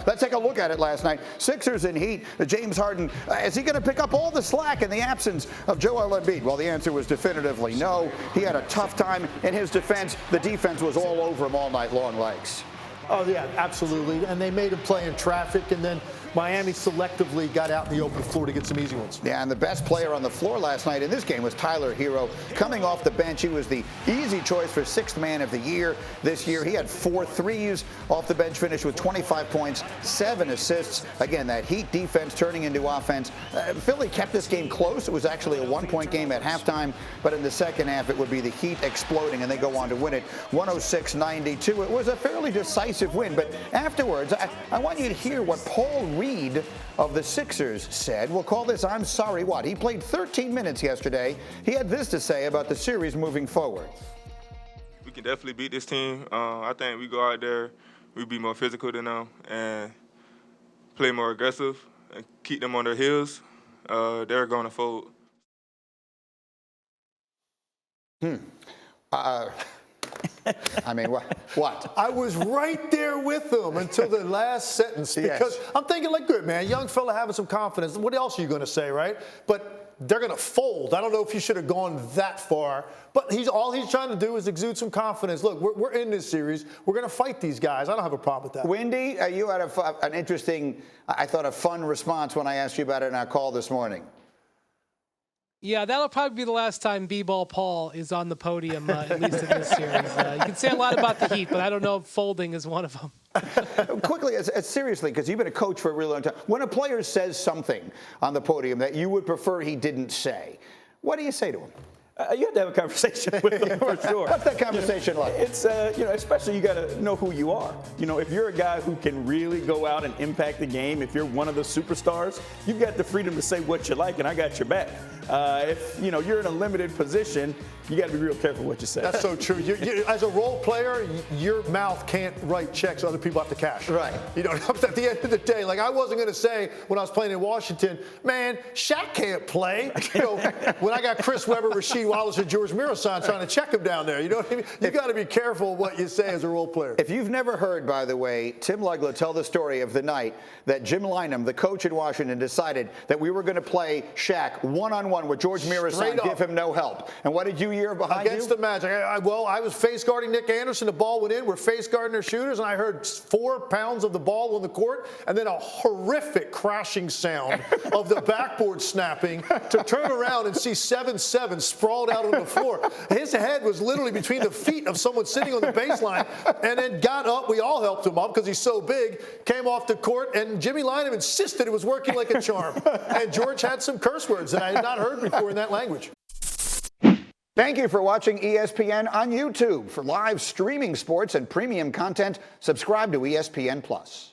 Let's take a look at it last night. Sixers in heat. James Harden, is he going to pick up all the slack in the absence of Joel Embiid? Well, the answer was definitively no. He had a tough time in his defense. The defense was all over him all night long, Legs. Oh, yeah, absolutely. And they made him play in traffic, and then Miami selectively got out in the open floor to get some easy ones. Yeah, and the best player on the floor last night in this game was Tyler Hero. Coming off the bench, he was the easy choice for sixth man of the year this year. He had 4 threes off the bench, finished with 25 points, 7 assists. Again, that Heat defense turning into offense. Philly kept this game close. It was actually a 1-point game at halftime, but in the second half, it would be the Heat exploding, and they go on to win it 106-92. It was a fairly decisive win, but afterwards, I want you to hear what Paul Reed of the Sixers said. We'll call this I'm Sorry What. He played 13 minutes yesterday. He had this to say about the series moving forward. We can definitely beat this team. I think we go out there, we be more physical than them and play more aggressive and keep them on their heels. They're going to fold. I mean, what? I was right there with them until the last sentence because Yes. I'm thinking, like, good, man, young fella having some confidence. What else are you going to say, right? But they're going to fold. I don't know if you should have gone that far, but all he's trying to do is exude some confidence. Look, we're in this series. We're going to fight these guys. I don't have a problem with that. Windy, you had an interesting, I thought, a fun response when I asked you about it in our call this morning. Yeah, that'll probably be the last time B-Ball Paul is on the podium, at least in this series. You can say a lot about the Heat, but I don't know if folding is one of them. Quickly, seriously, because you've been a coach for a really long time, when a player says something on the podium that you would prefer he didn't say, what do you say to him? You have to have a conversation with them for sure. What's that conversation like? It's, especially you got to know wwho you are. If you're a guy who can really go out and impact the game, if you're one of the superstars, you've got the freedom to say what you like, and I got your back. If you're in a limited position, you got to be real careful what you say. That's so true. As a role player, your mouth can't write checks other people have to cash. Right. At the end of the day, like I wasn't going to say when I was playing in Washington, man, Shaq can't play. When I got Chris Webber, Rasheed Wallace, and George Mirasan trying to check him down there. You know what I mean? You got to be careful what you say as a role player. If you've never heard, by the way, Tim Legler tell the story of the night that Jim Lynam, the coach in Washington, decided that we were going to play Shaq one-on-one with George Mirasan, give him no help. And what did you hear behind Against the Magic. I was face guarding Nick Anderson. The ball went in. We're face guarding their shooters, and I heard 4 pounds of the ball on the court, and then a horrific crashing sound of the backboard snapping to turn around and see 7-7 sprawled out on the floor. His head was literally between the feet of someone sitting on the baseline, and then got up. We all helped him up because he's so big. Came off the court, and Jimmy Lynam insisted it was working like a charm. And George had some curse words that I had not heard before in that language. Thank you for watching ESPN on YouTube. For live streaming sports and premium content, subscribe to ESPN+.